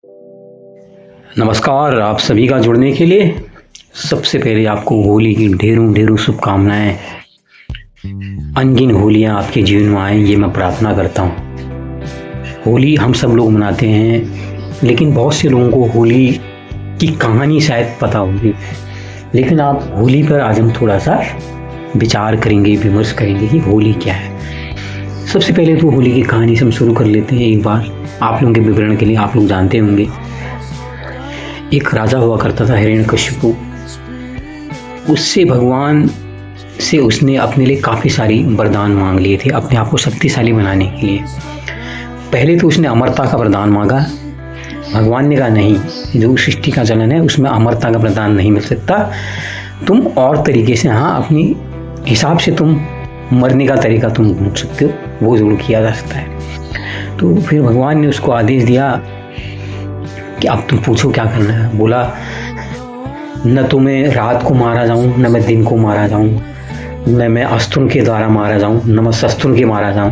नमस्कार, आप सभी का जुड़ने के लिए सबसे पहले आपको होली की ढेरों ढेरों शुभकामनाएं। अनगिन होलियां आपके जीवन में आए, ये मैं प्रार्थना करता हूँ। होली हम सब लोग मनाते हैं, लेकिन बहुत से लोगों को होली की कहानी शायद पता होगी। लेकिन आप होली पर आज हम थोड़ा सा विचार करेंगे, विमर्श करेंगे कि होली क्या है। सबसे पहले तो होली की कहानी से हम शुरू कर लेते हैं। एक बार आप लोगों के विवरण के लिए, आप लोग जानते होंगे, एक राजा हुआ करता था हिरण्यकशिपु। उससे भगवान से उसने अपने लिए काफ़ी सारी वरदान मांग लिए थे, अपने आप को शक्तिशाली बनाने के लिए। पहले तो उसने अमरता का वरदान मांगा। भगवान ने कहा नहीं, जो सृष्टि का चलन है उसमें अमरता का वरदान नहीं मिल सकता, तुम और तरीके से, हाँ, अपनी हिसाब से तुम मरने का तरीका तुम ढूंढ सकते हो, वो जरूर किया जा सकता है। तो फिर भगवान ने उसको आदेश दिया कि अब तुम पूछो क्या करना है। बोला, न तो मैं रात को मारा जाऊं, न मैं दिन को मारा जाऊं, न मैं अस्त्रों के द्वारा मारा जाऊं, न मैं शस्त्रों के मारा जाऊं,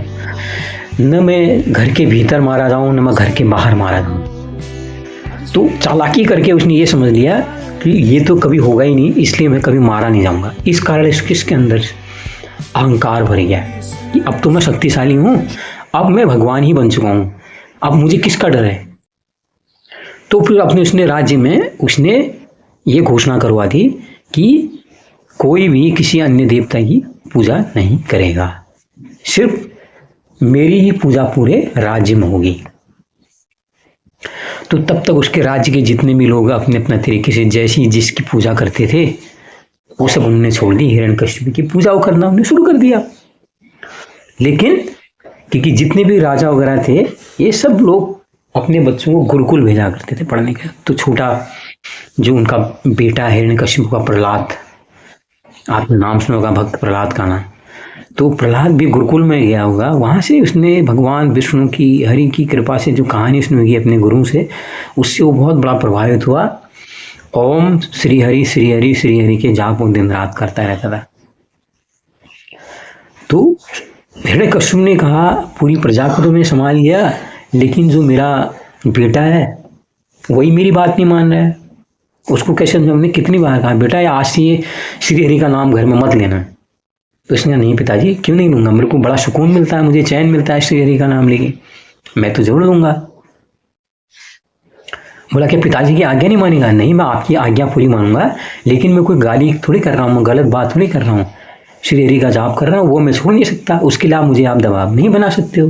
न मैं घर के भीतर मारा जाऊं, न मैं घर के बाहर मारा जाऊं। तो चालाकी करके उसने ये समझ लिया कि ये तो कभी होगा ही नहीं, इसलिए मैं कभी मारा नहीं जाऊंगा। इस कारण इसके अंदर अहंकार भर गया कि अब तो मैं शक्तिशाली हूं, अब मैं भगवान ही बन चुका हूं, अब मुझे किसका डर है। तो फिर अपने उसने राज्य में उसने ये घोषणा करवा दी कि कोई भी किसी अन्य देवता की पूजा नहीं करेगा, सिर्फ मेरी ही पूजा पूरे राज्य में होगी। तो तब तक उसके राज्य के जितने भी लोग अपने अपने तरीके से जैसी जिसकी पूजा करते थे वो सब उन्होंने छोड़ दी। हिरण्यकशिपु की पूजा वो करना उन्होंने शुरू कर दिया। लेकिन क्योंकि जितने भी राजा वगैरह थे ये सब लोग अपने बच्चों को गुरुकुल भेजा करते थे पढ़ने के। तो छोटा जो उनका बेटा है हिरण्यकशिपु का, प्रहलाद, आपने नाम सुना होगा, भक्त प्रहलाद का नाम। तो प्रहलाद भी गुरुकुल में गया होगा, वहां से उसने भगवान विष्णु की, हरि की कृपा से जो कहानी उसने की अपने गुरु से, उससे वो बहुत बड़ा प्रभावित हुआ। ओम श्री हरि श्री हरि श्री हरि के जाप वो दिन रात करता रहता था। तो हिरण्यकशिपु ने कहा, पूरी प्रजा को तो मैं संभाल लिया, लेकिन जो मेरा बेटा है वही मेरी बात नहीं मान रहा है, उसको कैसे समझाऊं। हमने कितनी बार कहा, बेटा आज से ये श्री हरि का नाम घर में मत लेना। तो उसने कहा, नहीं पिताजी, क्यों नहीं लूंगा, मेरे को बड़ा सुकून मिलता है, मुझे चैन मिलता है श्री हरि का नाम लेके, मैं तो जरूर लूंगा। बोला कि पिताजी की आज्ञा नहीं मानेगा। नहीं, मैं आपकी आज्ञा पूरी मानूंगा, लेकिन मैं कोई गाली थोड़ी कर रहा हूँ, मैं गलत बात थोड़ी कर रहा हूँ, श्री हरि का जाप कर रहा हूँ, वो मैं छोड़ नहीं सकता, उसके लिए मुझे आप दबाव नहीं बना सकते हो।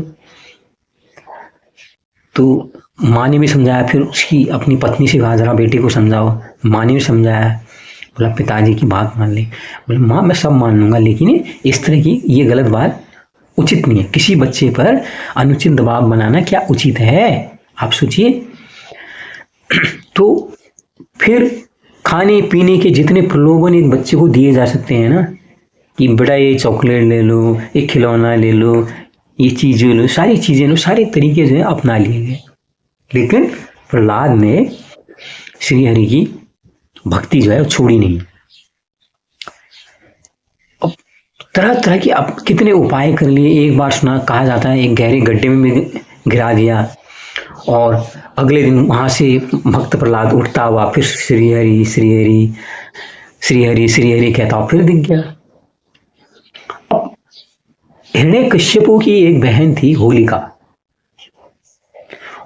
तो माँ ने भी समझाया, फिर उसकी अपनी पत्नी से कहा, जरा बेटे को समझाओ। माँ ने भी समझाया। बोला पिताजी की बात मान ले। बोला माँ मैं सब मान लूंगा, लेकिन इस तरह की ये गलत बात उचित नहीं है, किसी बच्चे पर अनुचित दबाव बनाना क्या उचित है, आप सोचिए। तो फिर खाने पीने के जितने प्रलोभन एक बच्चे को दिए जा सकते हैं ना, कि बेटा ये चॉकलेट ले लो, एक खिलौना ले लो, ये चीज़ लो, सारी चीज़ें लो, सारे तरीके जो है अपना लिए गए। लेकिन प्रहलाद ने श्री हरि की भक्ति जो है वो छोड़ी नहीं। अब तरह तरह के अब कितने उपाय कर लिए। एक बार सुना, कहा जाता है एक गहरे गड्ढे में भी गिरा दिया, और अगले दिन वहां से भक्त प्रहलाद उठता हुआ फिर श्री हरि श्री हरि श्री हरि श्री हरि कहता हुआ फिर दिख गया। अब हिरण्यकशिपु की एक बहन थी होलिका।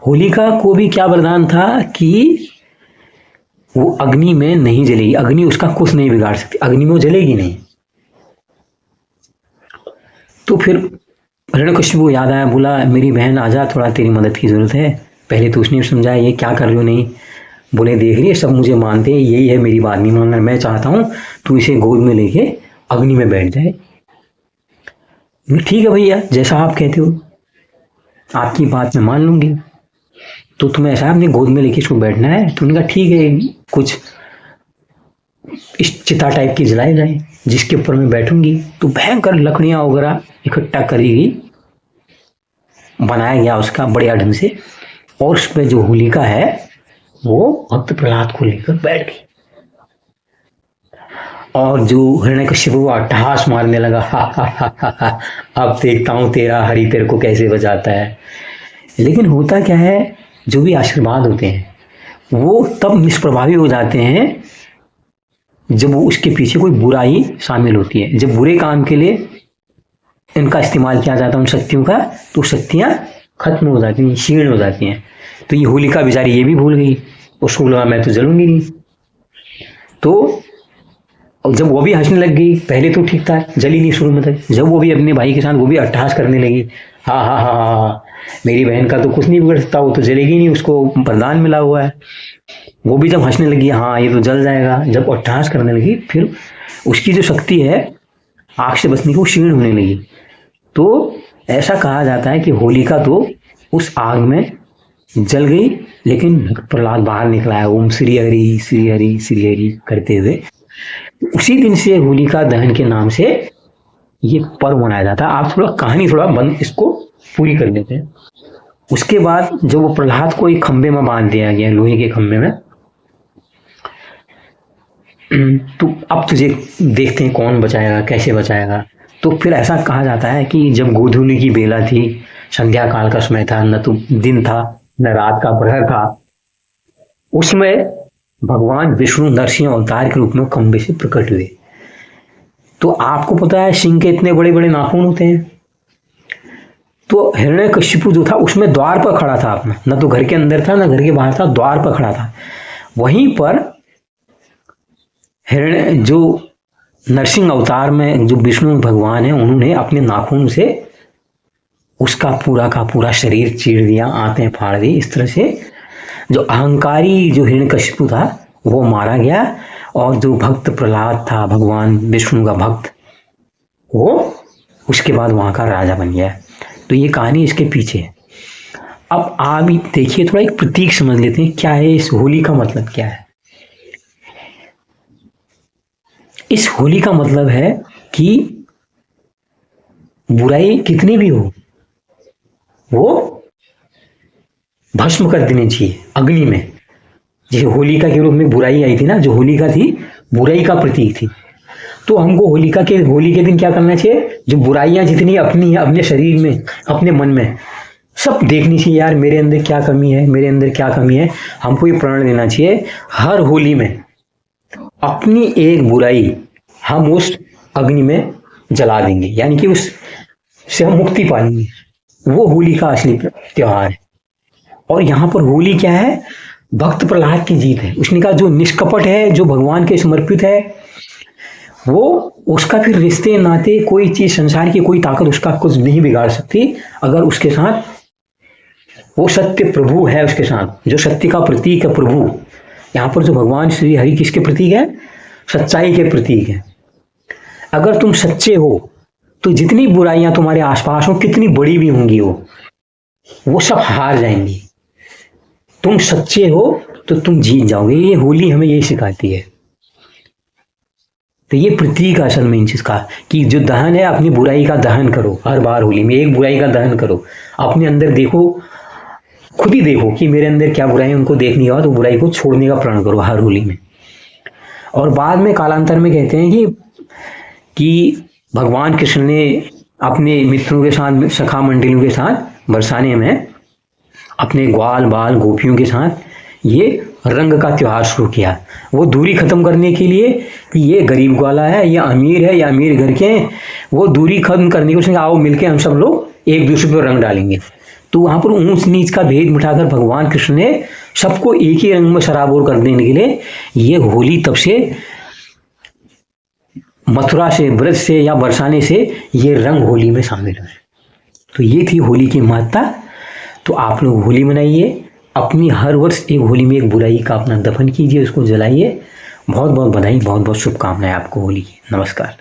होलिका को भी क्या वरदान था कि वो अग्नि में नहीं जलेगी, अग्नि उसका कुछ नहीं बिगाड़ सकती, अग्नि में वो जलेगी नहीं। तो फिर हिरण्यकशिपु को याद आया, बोला मेरी बहन आजा, थोड़ा तेरी मदद की जरूरत है। पहले तो उसने समझाया, ये क्या कर रही हो, नहीं। बोले देख रही है, सब मुझे मानते हैं, यही है, मेरी बात नहीं मान रहा, मैं चाहता हूं तू इसे गोद में लेके अग्नि में बैठ जाए। ठीक है भैया, जैसा आप कहते हो, आपकी बात मैं मान लूंगी। तो तुम्हें ऐसा अपनी गोद में लेके इसको बैठना है। तो उन्होंने कहा ठीक है, कुछ इस चिता टाइप की जलाई जाए जिसके ऊपर मैं बैठूंगी। तो भयंकर लकड़ियां वगैरह इकट्ठा करेगी, बनाया गया उसका बढ़िया ढंग से, और उसमें जो होलिका है वो भक्त प्रहलाद को लेकर बैठ गई। और जो हिरण्यकशिपु अट्टहास मारने लगा, हा हा हा हा हा, अब देखता हूं तेरा हरि तेरे को कैसे बचाता है। लेकिन होता क्या है जो भी आशीर्वाद होते हैं वो तब निष्प्रभावी हो जाते हैं जब वो उसके पीछे कोई बुराई शामिल होती है। जब बुरे काम के लिए इनका इस्तेमाल किया जाता है उन शक्तियों का, तो शक्तियाँ खत्म हो जाती हैं, क्षीण हो जाती हैं। तो ये होलिका बेचारी ये भी भूल गई, उसको लगा मैं तो जलूंगी नहीं। तो जब वो भी हंसने लग गई, पहले तो ठीक था, जली नहीं शुरू में तक, जब वो भी अपने भाई के साथ वो भी अट्टहास करने लगी, हाँ हाँ हाँ हाँ हाँ, मेरी बहन का तो कुछ नहीं बिगड़ सकता, वो तो जलेगी नहीं, उसको वरदान मिला हुआ है। वो भी जब हंसने लगी, हाँ ये तो जल जाएगा, जब अट्टहास करने लगी, फिर उसकी जो शक्ति है आग से बचने की वो क्षीण होने लगी। तो ऐसा कहा जाता है कि होलिका तो उस आग में जल गई, लेकिन भक्त प्रहलाद बाहर निकला है ओम श्री हरि श्री हरि श्री हरि करते हुए। उसी दिन से होलिका दहन के नाम से ये पर्व मनाया जाता है। आप थोड़ा कहानी थोड़ा बंद इसको पूरी कर लेते हैं। उसके बाद जब वो प्रहलाद को एक खंबे में बांध दिया गया, लोहे के खंबे में, तो अब तुझे देखते हैं कौन बचाएगा, कैसे बचाएगा। तो फिर ऐसा कहा जाता है कि जब गोधूली की बेला थी, संध्या काल का समय था, न तो दिन था न रात का प्रहर था, उसमें भगवान विष्णु नरसिंह अवतार के रूप में खंबे से प्रकट हुए। तो आपको पता है सिंह के इतने बड़े बड़े नाखून होते हैं। तो हिरण्यकशिपु जो था उसमें द्वार पर खड़ा था अपना, न तो घर के अंदर था न घर के बाहर था, द्वार पर खड़ा था। वहीं पर हिरण्य जो नरसिंह अवतार में जो विष्णु भगवान है, उन्होंने अपने नाखून से उसका पूरा का पूरा शरीर चीर दिया, आंतें फाड़ दी। इस तरह से जो अहंकारी जो हिरण्यकशिपु था वो मारा गया, और जो भक्त प्रहलाद था भगवान विष्णु का भक्त, वो उसके बाद वहां का राजा बन गया। तो ये कहानी इसके पीछे है। अब आप देखिए, थोड़ा एक प्रतीक समझ लेते हैं क्या है इस होली का मतलब क्या है। इस होली का मतलब है कि बुराई कितनी भी हो वो भस्म कर देनी चाहिए अग्नि में। जैसे होलिका के रूप में बुराई आई थी ना, जो होलिका थी बुराई का प्रतीक थी, तो हमको होली के दिन क्या करना चाहिए, जो बुराइयां जितनी अपनी है अपने शरीर में अपने मन में सब देखनी चाहिए, यार मेरे अंदर क्या कमी है, मेरे अंदर क्या कमी है। हमको ये प्रण लेना चाहिए हर होली में अपनी एक बुराई हम उस अग्नि में जला देंगे, यानी कि उस से हम मुक्ति पाएंगे। वो होली का असली त्योहार है। और यहाँ पर होली क्या है, भक्त प्रहलाद की जीत है। उसने कहा जो निष्कपट है, जो भगवान के समर्पित है, वो उसका फिर रिश्ते नाते कोई चीज संसार की कोई ताकत उसका कुछ नहीं बिगाड़ सकती, अगर उसके साथ वो सत्य प्रभु है, उसके साथ जो सत्य का प्रतीक है प्रभु। यहाँ पर जो भगवान श्री हरि किसके प्रतीक है, सच्चाई के प्रतीक है। अगर तुम सच्चे हो तो जितनी बुराइयां तुम्हारे आसपास हो, कितनी बड़ी भी होंगी वो सब हार जाएंगी। तुम सच्चे हो तो तुम जीत जाओगे। ये होली हमें यही सिखाती है। तो ये प्रतीक असल में इन चीज का, कि जो दहन है अपनी बुराई का दहन करो। हर बार होली में एक बुराई का दहन करो, अपने अंदर देखो, खुद ही देखो कि मेरे अंदर क्या बुराई है, उनको देखने के बाद वो बुराई को छोड़ने का प्रण करो हर होली में। और बाद में कालांतर में कहते हैं कि भगवान कृष्ण ने अपने मित्रों के साथ, सखा मंडलियों के साथ बरसाने में अपने ग्वाल बाल गोपियों के साथ ये रंग का त्योहार शुरू किया। वो दूरी खत्म करने के लिए कि ये गरीब ग्वाला है, ये अमीर है, या अमीर घर के हैं, वो दूरी खत्म करने के उसने आओ मिलके हम सब लोग एक दूसरे पर रंग डालेंगे। तो वहां पर ऊंच नीच का भेद मिटाकर भगवान कृष्ण ने सबको एक ही रंग में सराबोर कर देने के लिए ये होली तब से मथुरा से, ब्रज से या बरसाने से ये रंग होली में शामिल हुए। तो ये थी होली की महत्ता। तो आप लोग होली मनाइए, अपनी हर वर्ष एक होली में एक बुराई का अपना दफन कीजिए, उसको जलाइए। बहुत बहुत बधाई, बहुत बहुत शुभकामनाएं आपको होली की। नमस्कार।